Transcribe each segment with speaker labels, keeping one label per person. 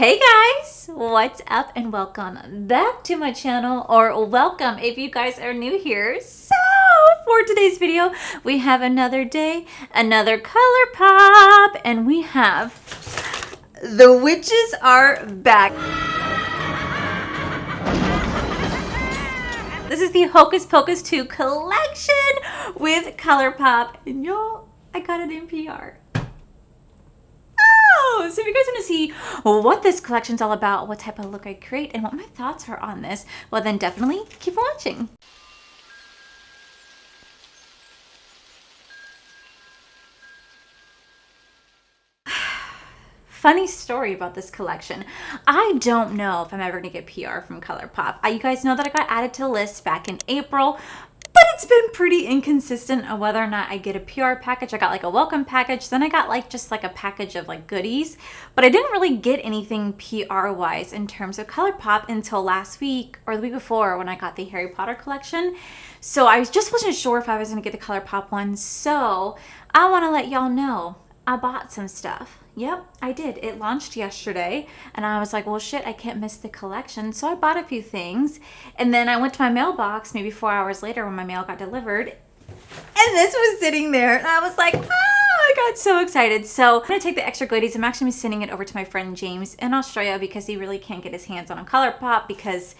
Speaker 1: Hey guys, what's up and welcome back to my channel, or welcome if you guys are new here. So for today's video, we have another day, another Colourpop, and we have the witches are back. This is the Hocus Pocus 2 collection with Colourpop, and y'all, I got it in PR. So if you guys want to see what this collection's all about, what type of look I create, and what my thoughts are on this, well then definitely keep watching. Funny story about this collection. I don't know if I'm ever going to get PR from Colourpop. You guys know that I got added to the list back in April, but it's been pretty inconsistent on whether or not I get a PR package. I got like a welcome package, then I got like just like a package of like goodies, but I didn't really get anything PR wise in terms of Colourpop until last week or the week before when I got the Harry Potter collection. So I just wasn't sure if I was going to get the Colourpop one. So I want to let y'all know I bought some stuff. Yep, I did. It launched yesterday and I was like, well, shit, I can't miss the collection. So I bought a few things and then I went to my mailbox maybe 4 hours later when my mail got delivered and this was sitting there and I was like, I got so excited. So I'm going to take the extra goodies. I'm actually sending it over to my friend James in Australia because he really can't get his hands on a Colourpop because,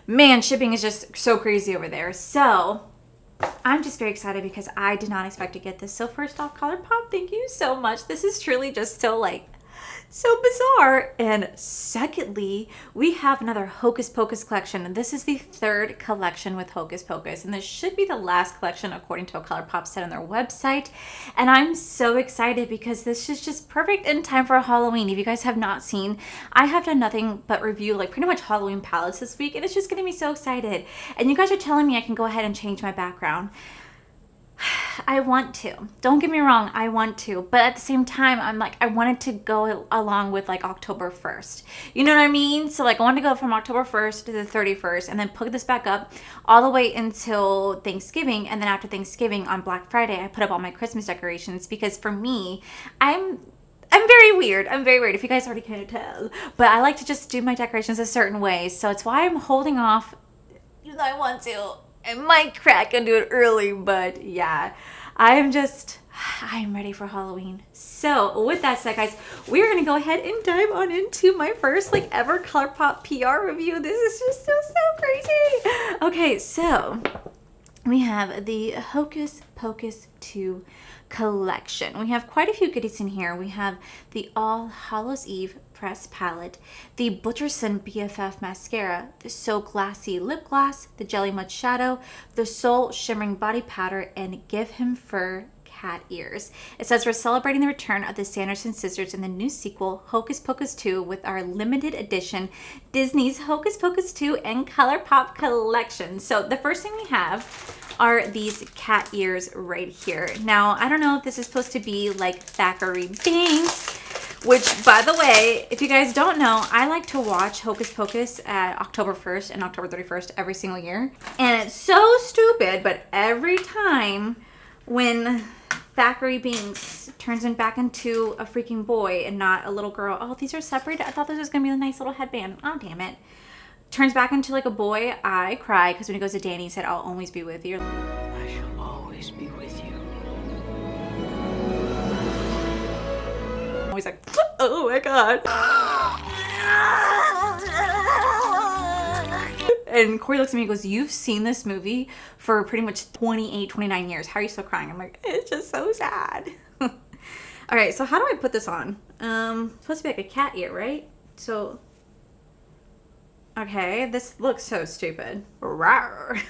Speaker 1: man, shipping is just so crazy over there. So I'm just very excited because I did not expect to get this. So first off, Colourpop, thank you so much. This is truly just so bizarre. And secondly, we have another Hocus Pocus collection. And this is the third collection with Hocus Pocus. And this should be the last collection according to what Colourpop said on their website. And I'm so excited because this is just perfect in time for Halloween. If you guys have not seen, I have done nothing but review like pretty much Halloween palettes this week. And it's just getting me so excited. And you guys are telling me I can go ahead and change my background. I want to. Don't get me wrong, I want to. But at the same time, I'm like, I wanted to go along with like October 1st. You know what I mean? So like I wanted to go from October 1st to the 31st and then put this back up all the way until Thanksgiving. And then after Thanksgiving on Black Friday, I put up all my Christmas decorations because for me, I'm very weird. I'm very weird if you guys already can't tell. But I like to just do my decorations a certain way. So it's why I'm holding off. Even though I want to. I might crack and do it early, but yeah, I'm ready for Halloween. So with that said, guys, we're going to go ahead and dive on into my first like ever Colourpop PR review. This is just so crazy. Okay, so we have the Hocus Pocus 2 collection. We have quite a few goodies in here. We have the All Hallows Eve press palette, the Butcherson BFF mascara, the So Glassy lip gloss, the Jelly Mud shadow, the Soul shimmering body powder, and Give Him Fur cat ears. It says we're celebrating the return of the Sanderson sisters in the new sequel Hocus Pocus 2 with our limited edition Disney's Hocus Pocus 2 and Colourpop collection. So the first thing we have are these cat ears right here. Now, I don't know if this is supposed to be like Thackeray Binks, which, by the way, if you guys don't know, I like to watch Hocus Pocus at October 1st and October 31st every single year. And it's so stupid, but every time when Thackeray Binks turns him back into a freaking boy and not a little girl. Oh, these are separated? I thought this was going to be a nice little headband. Oh, damn it. Turns back into like a boy, I cry because when he goes to Danny, he said, I'll always be with you.
Speaker 2: I shall always be with you.
Speaker 1: Always like, oh my God. And Corey looks at me and goes, you've seen this movie for pretty much 28, 29 years. How are you still crying? I'm like, it's just so sad. All right, so how do I put this on? It's supposed to be like a cat ear, right? So, okay, this looks so stupid. Rawr.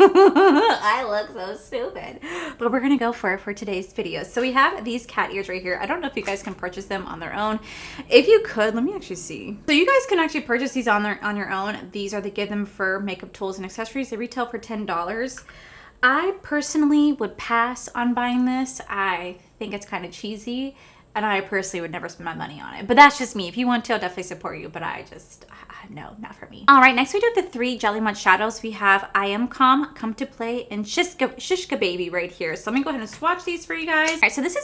Speaker 1: I look so stupid, but we're gonna go for it for today's video. So we have these cat ears right here. I don't know if you guys can purchase them on their own. If you could, let me actually see. So you guys can actually purchase these on your own. These are the Give Them Fur makeup tools and accessories. They retail for $10. I personally would pass on buying this. I think it's kind of cheesy and I personally would never spend my money on it, but that's just me. If you want to, I'll definitely support you, but I'm no, not for me. All right, next we do the 3 Jelly Munch shadows. We have I Am Calm, Come to Play, and Shishka Baby right here. So let me go ahead and swatch these for you guys. All right, so this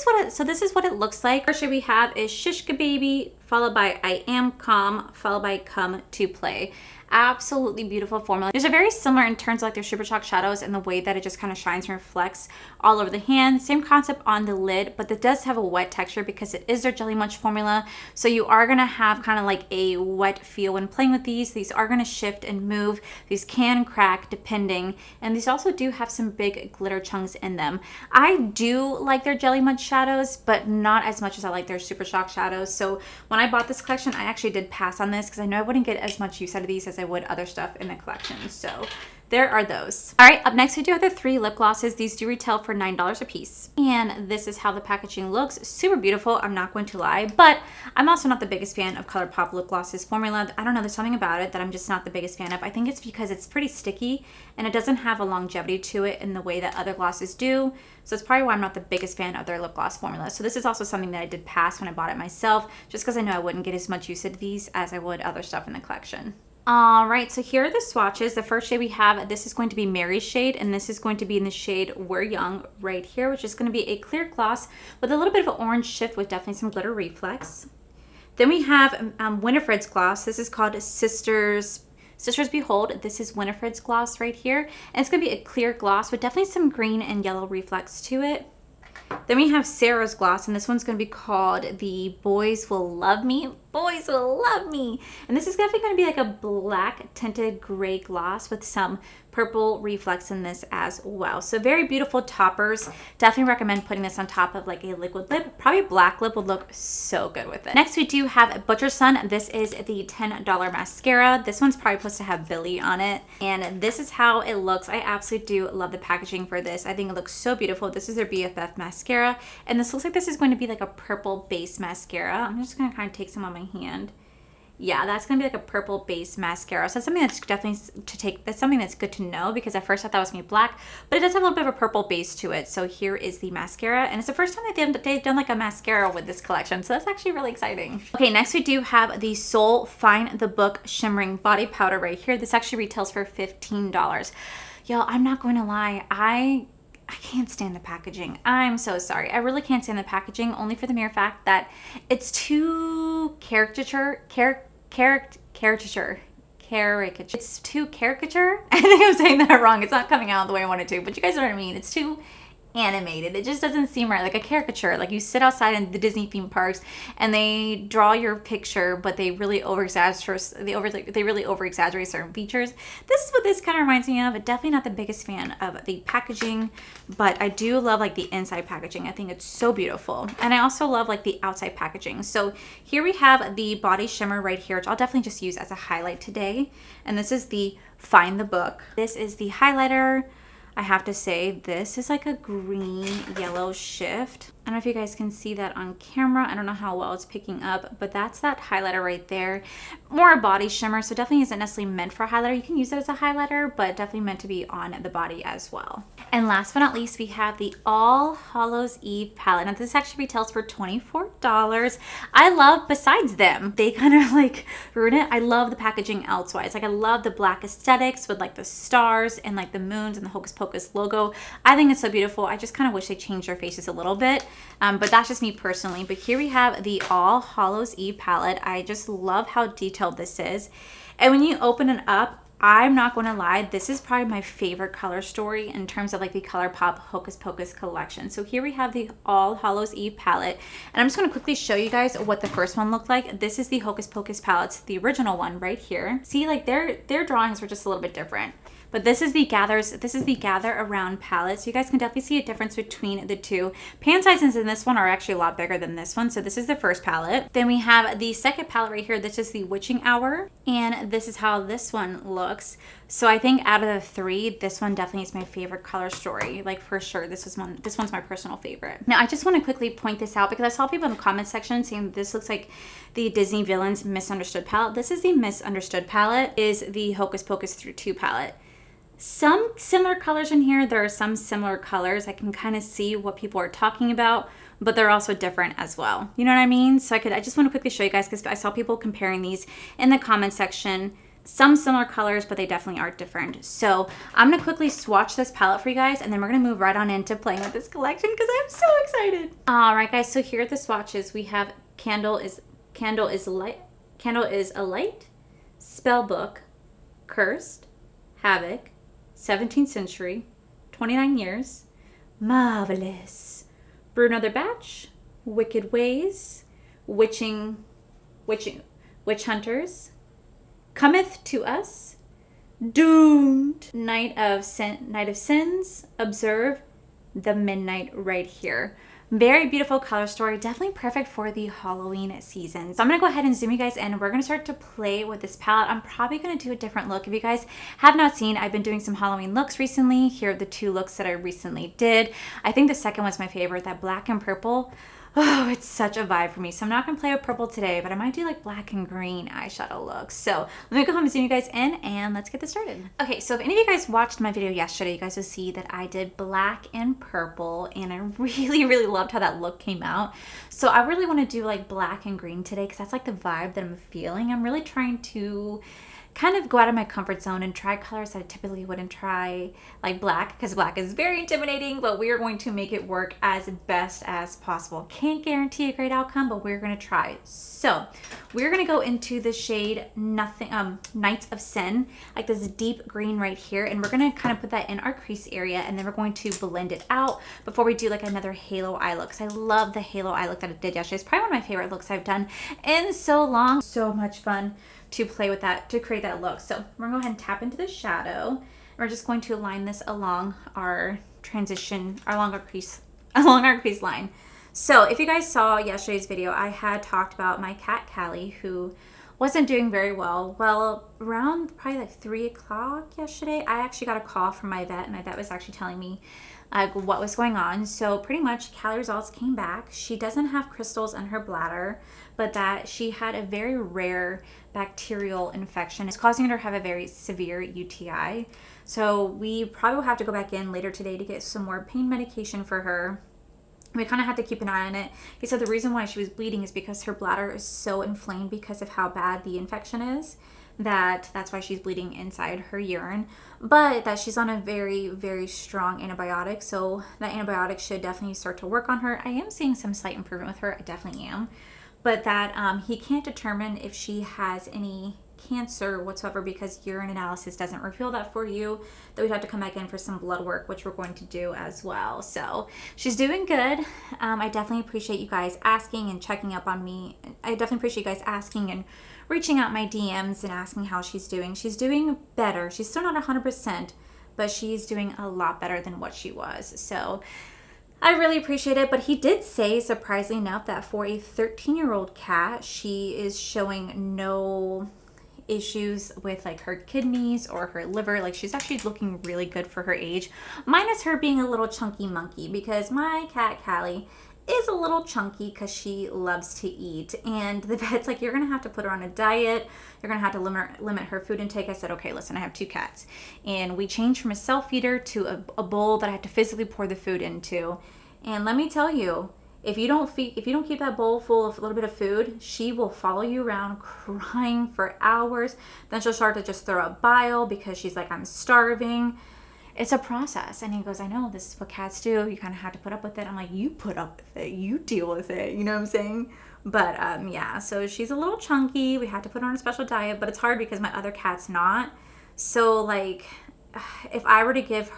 Speaker 1: is what it looks like. First shade we have is Shishka Baby, followed by I Am Calm, followed by Come to Play. Absolutely beautiful formula. These are very similar in terms of like their Super Shock shadows and the way that it just kind of shines and reflects all over the hand. Same concept on the lid, but it does have a wet texture because it is their Jelly Munch formula. So you are going to have kind of like a wet feel when playing with these. These are going to shift and move. These can crack depending. And these also do have some big glitter chunks in them. I do like their Jelly Munch shadows, but not as much as I like their Super Shock shadows. So when I bought this collection, I actually did pass on this because I know I wouldn't get as much use out of these as I would other stuff in the collection. So there are those. All right, up next we do have the 3 lip glosses. These do retail for $9 a piece. And this is how the packaging looks. Super beautiful, I'm not going to lie, but I'm also not the biggest fan of Colourpop lip glosses formula. I don't know, there's something about it that I'm just not the biggest fan of. I think it's because it's pretty sticky and it doesn't have a longevity to it in the way that other glosses do. So it's probably why I'm not the biggest fan of their lip gloss formula. So this is also something that I did pass when I bought it myself, just because I know I wouldn't get as much use out of these as I would other stuff in the collection. All right, so here are the swatches. The first shade we have, this is going to be Mary's shade, and this is going to be in the shade We're Young right here, which is going to be a clear gloss with a little bit of an orange shift with definitely some glitter reflex. Then we have Winifred's gloss. This is called Sisters Behold. This is Winifred's gloss right here, and it's going to be a clear gloss with definitely some green and yellow reflex to it. Then we have Sarah's gloss, and this one's going to be called The Boys Will Love Me. Boys Will Love Me. And this is definitely going to be like a black tinted gray gloss with some purple reflex in this as well. So very beautiful toppers. Definitely recommend putting this on top of like a liquid lip. Probably black lip would look so good with it. Next we do have Butcher Sun. This is the $10 mascara. This one's probably supposed to have Billy on it. And this is how it looks. I absolutely do love the packaging for this. I think it looks so beautiful. This is their BFF mascara. And this looks like this is going to be like a purple base mascara. I'm just going to kind of take some on my hand. Yeah, that's gonna be like a purple base mascara. So that's something that's definitely that's something that's good to know, because at first I thought it was gonna be black, but it does have a little bit of a purple base to it. So here is the mascara, and it's the first time that they've done like a mascara with this collection. So that's actually really exciting. Okay, next we do have the Soul Find the Book Shimmering Body Powder right here. This actually retails for $15. Y'all, I'm not going to lie, I can't stand the packaging. I'm so sorry. I really can't stand the packaging, only for the mere fact that it's too caricature. It's too caricature. I think I'm saying that wrong. It's not coming out the way I want it to, but you guys know what I mean. It's too animated. It just doesn't seem right, like a caricature. Like you sit outside in the Disney theme parks and they draw your picture, but they really over exaggerate certain features. This is what this kind of reminds me of. Definitely not the biggest fan of the packaging, but I do love like the inside packaging. I think it's so beautiful, and I also love like the outside packaging. So here we have the body shimmer right here, which I'll definitely just use as a highlight today, and this is the Find the Book. This is the highlighter. I have to say, this is like a green yellow shift. I don't know if you guys can see that on camera. I don't know how well it's picking up, but that's that highlighter right there. More a body shimmer, so definitely isn't necessarily meant for a highlighter. You can use it as a highlighter, but definitely meant to be on the body as well. And last but not least, we have the All Hallows Eve palette. Now this actually retails for $24. I love, besides them, they kind of like ruin it. I love the packaging elsewise. Like I love the black aesthetics with like the stars and like the moons and the Hocus Pocus logo. I think it's so beautiful. I just kind of wish they changed their faces a little bit. But that's just me personally. But here we have the All Hallows Eve palette. I just love how detailed this is. And when you open it up, I'm not going to lie, this is probably my favorite color story in terms of like the Colourpop Hocus Pocus collection. So here we have the All Hallows Eve palette, and I'm just going to quickly show you guys what the first one looked like. This is the Hocus Pocus palettes, the original one right here. See, like their drawings were just a little bit different. But this is the Gather Around palette. So you guys can definitely see a difference between the two. Pan sizes in this one are actually a lot bigger than this one. So this is the first palette. Then we have the second palette right here. This is the Witching Hour. And this is how this one looks. So I think out of the three, this one definitely is my favorite color story. Like for sure, this one's my personal favorite. Now I just want to quickly point this out because I saw people in the comment section saying this looks like the Disney Villains Misunderstood palette. This is the Misunderstood palette, is the Hocus Pocus Through 2 palette. Some similar colors in here. There are some similar colors. I can kind of see what people are talking about, but they're also different as well. You know what I mean? So I just want to quickly show you guys because I saw people comparing these in the comment section. some similar colors, but they definitely are different. So I'm gonna quickly swatch this palette for you guys, and then we're gonna move right on into playing with this collection because I'm so excited. All right, guys. So here are the swatches. We have Candle is a Light, Spellbook, Cursed, Havoc, 17th Century, 29 Years, Marvelous, Brew Another Batch, Wicked Ways, Witch Hunters, Cometh to Us, Doomed, Night of Sins, Observe, The Midnight right here. Very beautiful color story, definitely perfect for the Halloween season. So I'm gonna go ahead and zoom you guys in. We're gonna start to play with this palette. I'm probably gonna do a different look. If you guys have not seen, I've been doing some Halloween looks recently. Here are the 2 looks that I recently did. I think the second was my favorite, that black and purple. Oh, it's such a vibe for me. So I'm not going to play with purple today, but I might do like black and green eyeshadow looks. So let me go home and zoom you guys in and let's get this started. Okay, so if any of you guys watched my video yesterday, you guys will see that I did black and purple and I really, really loved how that look came out. So I really want to do like black and green today because that's like the vibe that I'm feeling. I'm really trying to kind of go out of my comfort zone and try colors that I typically wouldn't try, like black, because black is very intimidating, but we are going to make it work as best as possible. Can't guarantee a great outcome, but we're going to try. So we're going to go into the shade Nights of Sin, like this deep green right here, and we're going to kind of put that in our crease area, and then we're going to blend it out before we do like another halo eye look. I love the halo eye look that I did yesterday. It's probably one of my favorite looks I've done in so long. So much fun to play with that, to create that look. So we're gonna go ahead and tap into the shadow. We're just going to align this along our transition, along our crease line. So if you guys saw yesterday's video, I had talked about my cat Callie, who wasn't doing very well. Well, around probably like 3 o'clock yesterday, I actually got a call from my vet, and my vet was actually telling me what was going on. So pretty much Callie results came back. She doesn't have crystals in her bladder, but that she had a very rare bacterial infection. It's causing her to have a very severe UTI. So we probably will have to go back in later today to get some more pain medication for her. We kind of had to keep an eye on it. He said the reason why she was bleeding is because her bladder is so inflamed because of how bad the infection is, that's why she's bleeding inside her urine, but that she's on a very, very strong antibiotic. So that antibiotic should definitely start to work on her. I am seeing some slight improvement with her. I definitely am. But that he can't determine if she has any cancer whatsoever because urine analysis doesn't reveal that for you, that we'd have to come back in for some blood work, which we're going to do as well. So she's doing good. I definitely appreciate you guys asking and checking up on me. I definitely appreciate you guys asking and reaching out my DMs and asking how she's doing. She's doing better. She's still not 100%, but she's doing a lot better than what she was. So I really appreciate it. But he did say, surprisingly enough, that for a 13-year-old cat, she is showing no issues with like her kidneys or her liver. Like she's actually looking really good for her age, minus her being a little chunky monkey, because my cat Callie is a little chunky because she loves to eat, and the vet's like, you're gonna have to put her on a diet, you're gonna have to limit her food intake. I said, okay, listen, I have 2 cats, and we changed from a self-feeder to a bowl that I have to physically pour the food into. And let me tell you, if you don't keep that bowl full of a little bit of food, she will follow you around crying for hours. Then she'll start to just throw up bile because she's like, I'm starving. It's a process. And he goes, I know, this is what cats do. You kind of have to put up with it. I'm like, you put up with it. You deal with it. You know what I'm saying? But yeah, so she's a little chunky. We had to put her on a special diet, but it's hard because my other cat's not. So like, if I were to give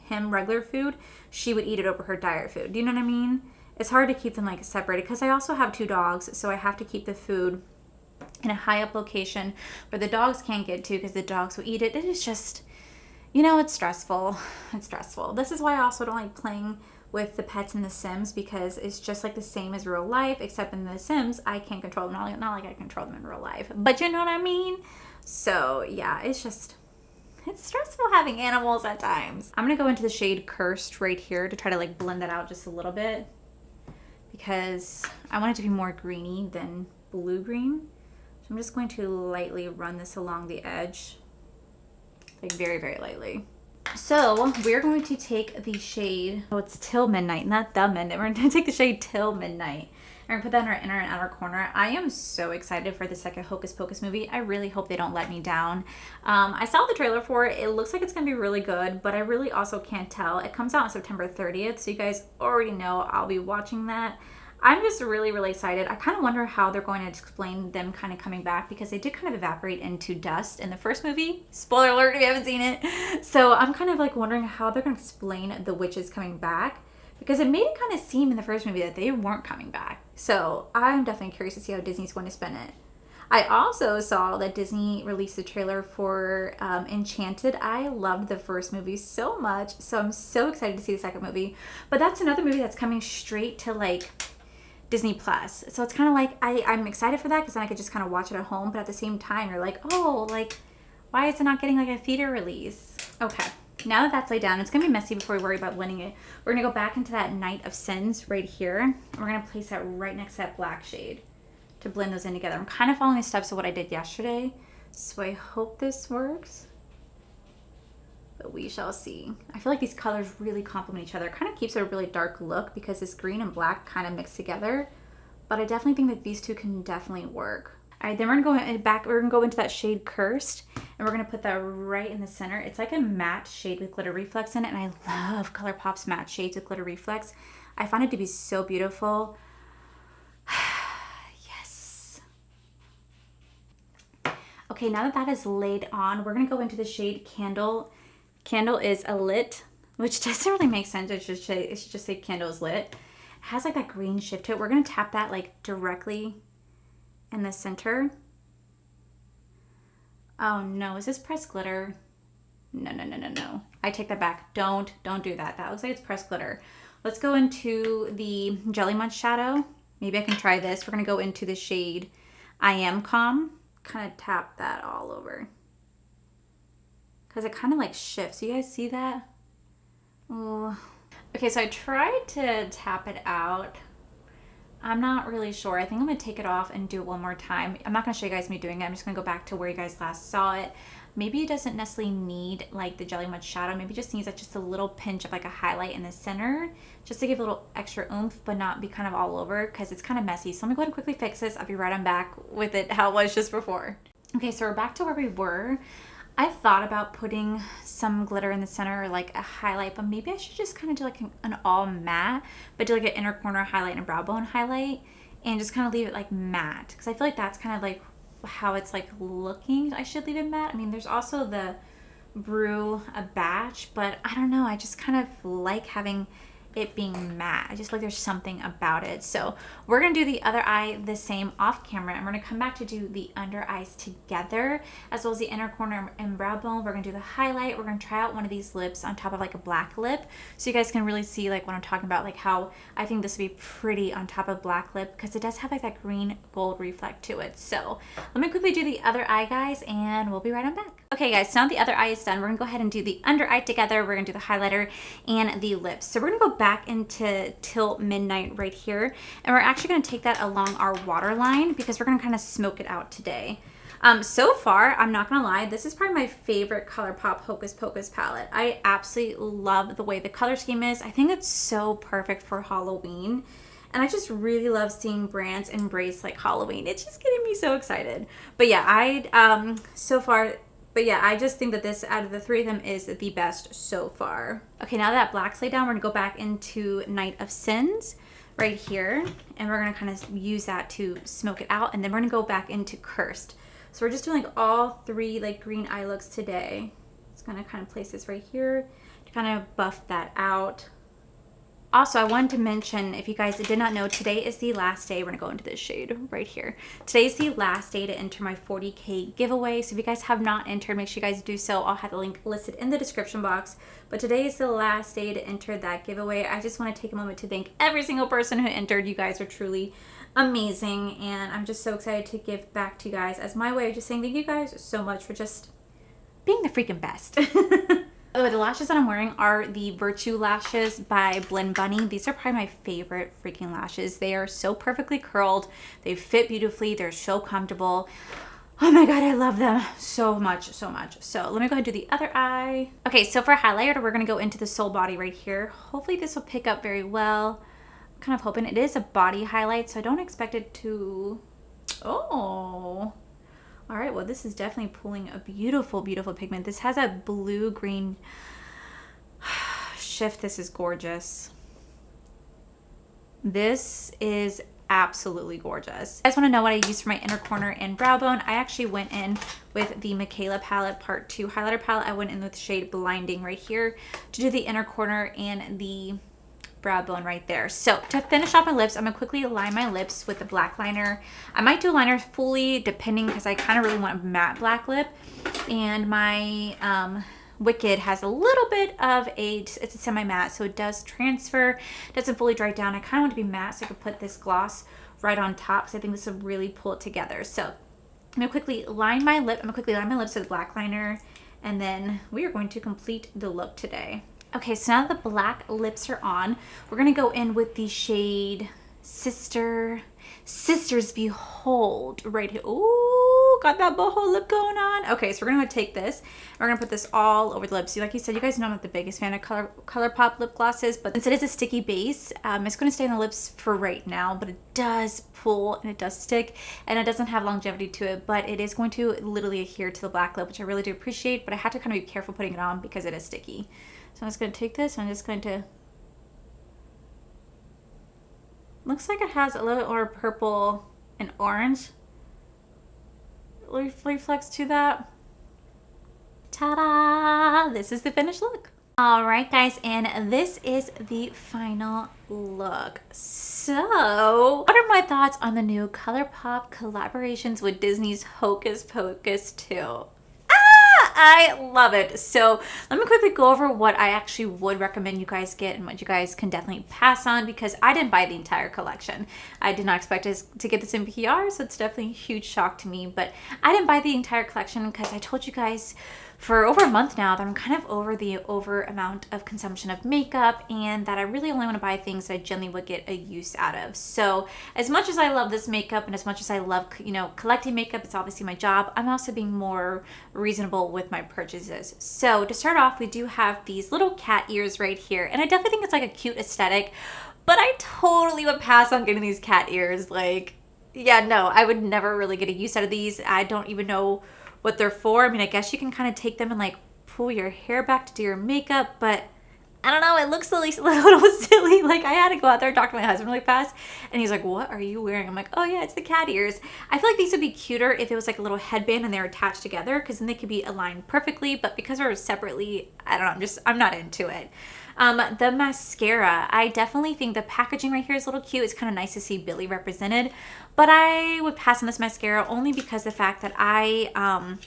Speaker 1: him regular food, she would eat it over her diet food. Do you know what I mean? It's hard to keep them like separated because I also have 2 dogs. So I have to keep the food in a high up location where the dogs can't get to because the dogs will eat it. It is just, you know, it's stressful. It's stressful. This is why I also don't like playing with the pets in The Sims, because it's just like the same as real life, except in The Sims, I can't control them. Not like I control them in real life, but you know what I mean? So yeah, it's stressful having animals at times. I'm going to go into the shade Cursed right here to try to like blend that out just a little bit, because I want it to be more greeny than blue-green. So I'm just going to lightly run this along the edge, like very, very lightly. So we're going to take the shade, oh, it's Till Midnight, not The Midnight. We're going to take the shade Till Midnight. We're gonna put that in our inner and outer corner. I am so excited for the second Hocus Pocus movie. I really hope they don't let me down. I saw the trailer for it. It looks like it's gonna be really good, but I really also can't tell. It comes out on September 30th, so you guys already know I'll be watching that. I'm just really, really excited. I kind of wonder how they're going to explain them kind of coming back, because they did kind of evaporate into dust in the first movie. Spoiler alert if you haven't seen it. So I'm kind of like wondering how they're going to explain the witches coming back, because it made it kind of seem in the first movie that they weren't coming back. So I'm definitely curious to see how Disney's going to spin it. I also saw that Disney released a trailer for Enchanted. I loved the first movie so much, so I'm so excited to see the second movie. But that's another movie that's coming straight to like Disney Plus. So it's kind of like, I'm excited for that because then I could just kind of watch it at home. But at the same time, you're like, oh, like, why is it not getting like a theater release? Okay, now that that's laid down, it's going to be messy before we worry about blending it. We're going to go back into that Night of Sins right here. And we're going to place that right next to that black shade to blend those in together. I'm kind of following the steps of what I did yesterday. So I hope this works. But we shall see. I feel like these colors really complement each other. It kind of keeps it a really dark look because this green and black kind of mix together. But I definitely think that these two can definitely work. All right, then we're gonna go back. We're gonna go into that shade Cursed, and we're gonna put that right in the center. It's like a matte shade with glitter reflex in it, and I love Colourpop's matte shades with glitter reflex. I find it to be so beautiful. Yes. Okay, now that that is laid on, we're gonna go into the shade Candle. Candle is a lit, which doesn't really make sense. It should just say candle is lit. It has like that green shift to it. We're gonna tap that like directly in the center. Oh no, is this pressed glitter? No. I take that back. Don't do that. That looks like it's pressed glitter. Let's go into the Jelly Munch shadow. Maybe I can try this. We're gonna go into the shade I Am Calm. Kind of tap that all over, because it kind of like shifts. You guys see that? Ooh. Okay, so I tried to tap it out. I'm not really sure. I think I'm gonna take it off and do it one more time. I'm not gonna show you guys me doing it. I'm just gonna go back to where you guys last saw it. Maybe it doesn't necessarily need like the Jelly Munch shadow. Maybe it just needs like just a little pinch of like a highlight in the center, just to give a little extra oomph, but not be kind of all over, because it's kind of messy. So I'm gonna go ahead and quickly fix this. I'll be right on back with it how it was just before. Okay, so we're back to where we were. I thought about putting some glitter in the center or like a highlight, but maybe I should just kind of do like an all matte, but do like an inner corner highlight and a brow bone highlight, and just kind of leave it like matte, because I feel like that's kind of like how it's like looking. I should leave it matte. I mean, there's also the Brew a Batch, but I don't know. I just kind of like having it being matte. I just feel like there's something about it. So we're gonna do the other eye the same off camera, and we're gonna come back to do the under eyes together, as well as the inner corner and brow bone. We're gonna do the highlight. We're gonna try out one of these lips on top of like a black lip, so you guys can really see like what I'm talking about, like how I think this would be pretty on top of black lip, because it does have like that green gold reflect to it. So let me quickly do the other eye, guys, and we'll be right on back. Okay guys, so now the other eye is done. We're gonna go ahead and do the under eye together. We're gonna do the highlighter and the lips. So we're gonna go back into Till Midnight right here, and we're actually gonna take that along our waterline, because we're gonna kind of smoke it out today. So far, I'm not gonna lie, this is probably my favorite Colourpop Hocus Pocus palette. I absolutely love the way the color scheme is. I think it's so perfect for Halloween. And I just really love seeing brands embrace like Halloween. It's just getting me so excited. But yeah, I just think that this, out of the three of them, is the best so far. Okay, now that black's laid down, we're gonna go back into Night of Sins right here, and we're gonna kind of use that to smoke it out, and then we're gonna go back into Cursed. So we're just doing like all three like green eye looks today. Just gonna kind of place this right here to kind of buff that out. Also, I wanted to mention, if you guys did not know, today is the last day. We're gonna go into this shade right here. Today's the last day to enter my 40K giveaway. So if you guys have not entered, make sure you guys do so. I'll have the link listed in the description box. But today is the last day to enter that giveaway. I just want to take a moment to thank every single person who entered. You guys are truly amazing, and I'm just so excited to give back to you guys as my way of just saying thank you guys so much for just being the freaking best. Oh, the lashes that I'm wearing are the Virtue lashes by Blend Bunny. These are probably my favorite freaking lashes. They are so perfectly curled. They fit beautifully. They're so comfortable. Oh my god, I love them so much, so much. So let me go ahead and do the other eye. Okay, so for highlighter, we're going to go into the Soul Body right here. Hopefully this will pick up very well. kind of hoping. It is a body highlight, so I don't expect it to... Oh, all right. Well, this is definitely pulling a beautiful, beautiful pigment. This has a blue-green shift. This is gorgeous. This is absolutely gorgeous. You guys want to know what I use for my inner corner and brow bone? I actually went in with the Michaela palette part 2 highlighter palette. I went in with the shade Blinding right here to do the inner corner and the brow bone right there. So to finish off my lips, I'm gonna quickly line my lips with the black liner. I might do liner fully depending, because I kind of really want a matte black lip. And my Wicked has a little bit of it's a semi-matte, so it does transfer, doesn't fully dry down. I kind of want to be matte so I could put this gloss right on top, because I think this will really pull it together. So I'm gonna quickly line my lip. I'm gonna quickly line my lips with black liner, and then we are going to complete the look today. Okay, so now that the black lips are on, we're gonna go in with the shade Sisters Behold right here. Ooh, got that boho lip going on. Okay, so we're gonna take this, and we're gonna put this all over the lips. So like you said, you guys know I'm not the biggest fan of Colourpop lip glosses, but since it is a sticky base, it's gonna stay on the lips for right now, but it does pull and it does stick, and it doesn't have longevity to it, but it is going to literally adhere to the black lip, which I really do appreciate, but I have to kind of be careful putting it on because it is sticky. So I'm just going to take this and I'm just going to... Looks like it has a little bit more purple and orange reflex to that. Ta-da! This is the finished look. All right, guys, and this is the final look. So, what are my thoughts on the new Colourpop collaborations with Disney's Hocus Pocus 2? I love it. So let me quickly go over what I actually would recommend you guys get and what you guys can definitely pass on, because I didn't buy the entire collection. I did not expect us to get this in PR, so it's definitely a huge shock to me, but I didn't buy the entire collection because I told you guys for over a month now that I'm kind of over the amount of consumption of makeup, and that I really only want to buy things that I genuinely would get a use out of. So as much as I love this makeup and as much as I love, you know, collecting makeup, it's obviously my job, I'm also being more reasonable with my purchases. So to start off, we do have these little cat ears right here, and I definitely think it's like a cute aesthetic, but I totally would pass on getting these cat ears. Like, yeah, no, I would never really get a use out of these. I don't even know what they're for. I mean, I guess you can kind of take them and like pull your hair back to do your makeup, but I don't know, it looks a little silly. Like, I had to go out there and talk to my husband really fast, and he's like, what are you wearing? I'm like, oh yeah, it's the cat ears. I feel like these would be cuter if it was like a little headband and they're attached together, because then they could be aligned perfectly, but because they're separately, I don't know, I'm not into it. The mascara, I definitely think the packaging right here is a little cute. It's kind of nice to see Billy represented, but I would pass on this mascara only because the fact that I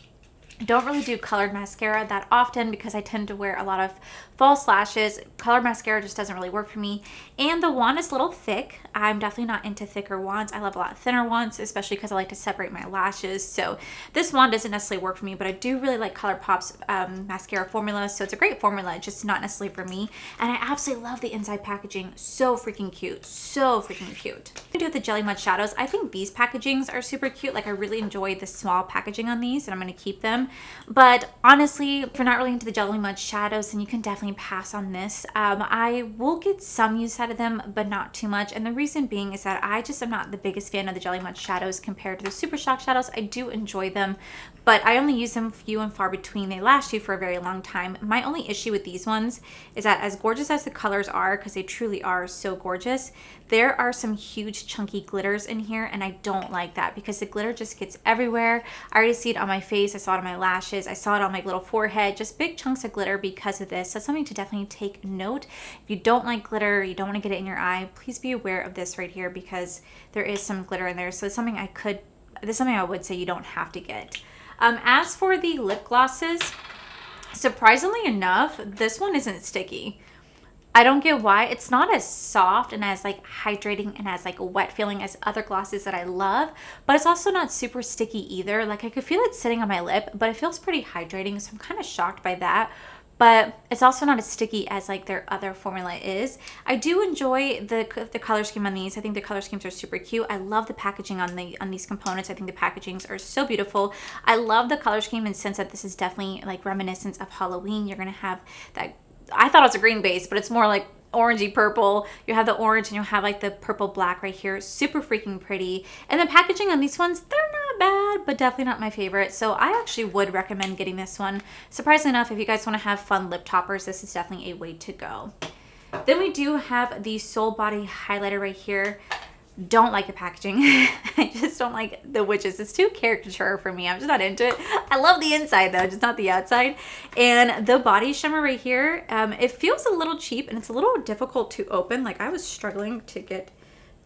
Speaker 1: don't really do colored mascara that often, because I tend to wear a lot of false lashes. Colored mascara just doesn't really work for me, and the wand is a little thick. I'm definitely not into thicker wands. I love a lot thinner wands, especially because I like to separate my lashes. So this wand doesn't necessarily work for me, but I do really like Colourpop's mascara formula. So it's a great formula, just not necessarily for me. And I absolutely love the inside packaging. So freaking cute. So freaking cute. I'm gonna do with the Jelly Mud shadows. I think these packagings are super cute. Like, I really enjoy the small packaging on these, and I'm gonna keep them. But honestly, if you're not really into the Jelly Mud shadows, then you can definitely pass on this. I will get some use out of them, but not too much. And the reason being is that I just am not the biggest fan of the Jelly Mud shadows compared to the Super Shock shadows. I do enjoy them, but I only use them few and far between. They last you for a very long time. My only issue with these ones is that as gorgeous as the colors are, because they truly are so gorgeous, there are some huge chunky glitters in here, and I don't like that because the glitter just gets everywhere. I already see it on my face. I saw it on my lashes. I saw it on my little forehead, just big chunks of glitter because of this. So it's something to definitely take note. If you don't like glitter, you don't want to get it in your eye, please be aware of this right here, because there is some glitter in there. So it's something I would say you don't have to get. As for the lip glosses, surprisingly enough, this one isn't sticky. I don't get why. It's not as soft and as like hydrating and as like a wet feeling as other glosses that I love, but it's also not super sticky either. Like, I could feel it sitting on my lip, but it feels pretty hydrating, so I'm kind of shocked by that. But it's also not as sticky as like their other formula is. I do enjoy the color scheme on these. I think the color schemes are super cute. I love the packaging on these components. I think the packagings are so beautiful. I love the color scheme in the sense that this is definitely like reminiscent of Halloween. You're gonna have that, I thought it was a green base, but it's more like orangey purple. You have the orange and you'll have like the purple black right here. Super freaking pretty. And the packaging on these ones, they're not bad, but definitely not my favorite. So I actually would recommend getting this one. Surprisingly enough, if you guys want to have fun lip toppers, this is definitely a way to go. Then we do have the Soul Body highlighter right here. Don't like the packaging. I just don't like the witches. It's too caricature for me. I'm just not into it. I love the inside though, just not the outside. And the body shimmer right here, it feels a little cheap and it's a little difficult to open. Like I was struggling to get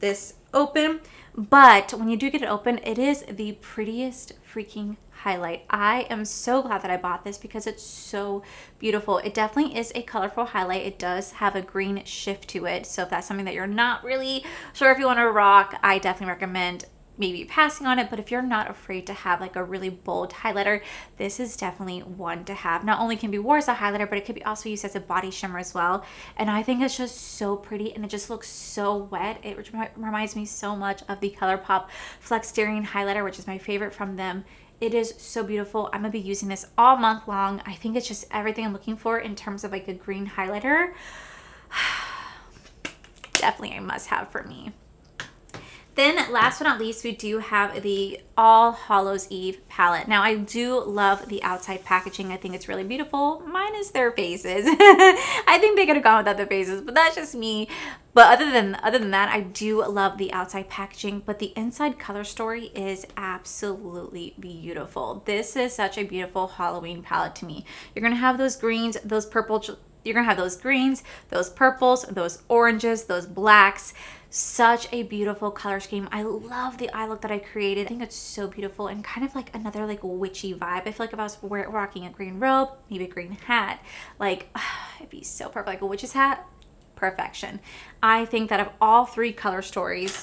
Speaker 1: this open, but when you do get it open, it is the prettiest freaking highlight. I am so glad that I bought this because it's so beautiful. It definitely is a colorful highlight. It does have a green shift to it. So if that's something that you're not really sure if you want to rock, I definitely recommend maybe passing on it. But if you're not afraid to have like a really bold highlighter, this is definitely one to have. Not only can be worn as a highlighter, but it could be also used as a body shimmer as well. And I think it's just so pretty and it just looks so wet. It reminds me so much of the Colourpop Flex Steering highlighter, which is my favorite from them. It is so beautiful. I'm gonna be using this all month long. I think it's just everything I'm looking for in terms of like a green highlighter. Definitely a must have for me. Then last but not least, we do have the All Hallows Eve palette. Now I do love the outside packaging. I think it's really beautiful. Minus their faces. I think they could have gone without their faces, but that's just me. But other than that, I do love the outside packaging, but the inside color story is absolutely beautiful. This is such a beautiful Halloween palette to me. You're gonna have those greens, those purples, you're gonna have those greens, those purples, those oranges, those blacks. Such a beautiful color scheme. I love the eye look that I created. I think it's so beautiful and kind of like another like witchy vibe. I feel like if I was rocking a green robe, maybe a green hat, like it'd be so perfect, like a witch's hat. Perfection. I think that of all three color stories,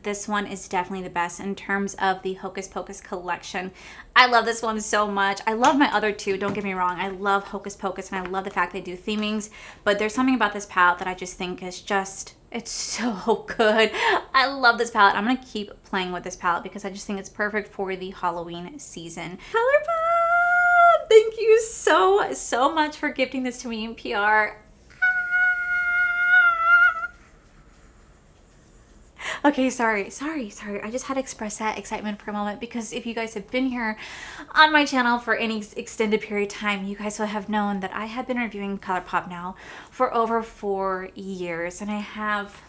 Speaker 1: this one is definitely the best in terms of the Hocus Pocus collection. I love this one so much. I love my other two, don't get me wrong. I love Hocus Pocus and I love the fact they do themings, but there's something about this palette that I just think is just, it's so good. I love this palette. I'm gonna keep playing with this palette because I just think it's perfect for the Halloween season. Colourpop! Thank you so much for gifting this to me in PR. Okay, sorry. I just had to express that excitement for a moment because if you guys have been here on my channel for any extended period of time, you guys will have known that I have been reviewing Colourpop now for over 4 years, and I have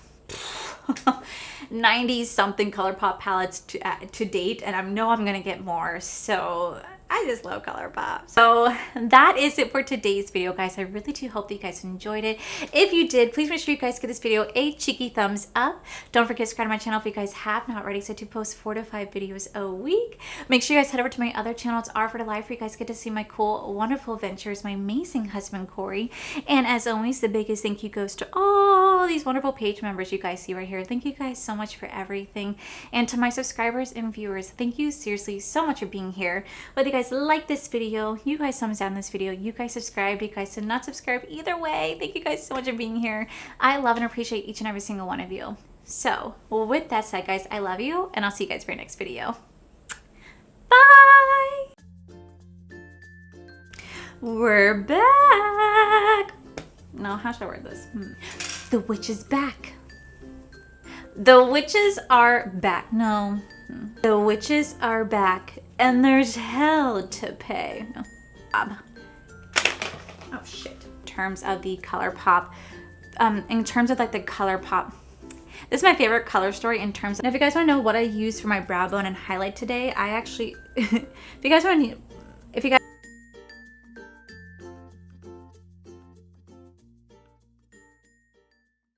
Speaker 1: 90 something Colourpop palettes to date, and I know I'm gonna get more. So I just love Colourpop. So that is it for today's video, guys. I really do hope that you guys enjoyed it. If you did, please make sure you guys give this video a cheeky thumbs up. Don't forget to subscribe to my channel if you guys have not already. So I do post 4 to 5 videos a week. Make sure you guys head over to my other channel. It's R for the Life, where you guys get to see my cool, wonderful adventures, my amazing husband, Corey. And as always, the biggest thank you goes to all these wonderful page members you guys see right here. Thank you guys so much for everything. And to my subscribers and viewers, thank you seriously so much for being here. Whether you guys like this video, you guys thumbs down this video, you guys subscribe, you guys did not subscribe, either way, thank you guys so much for being here. I love and appreciate each and every single one of you. So with that said, guys, I love you and I'll see you guys for your next video. Bye. We're back. No, how should I word this? The witch is back. The witches are back. No. The witches are back and there's hell to pay. No. Oh shit. In terms of the Colourpop, in terms of like the Colourpop, this is my favorite color story in terms of, if you guys want to know what I used for my brow bone and highlight today, I actually, if you guys want to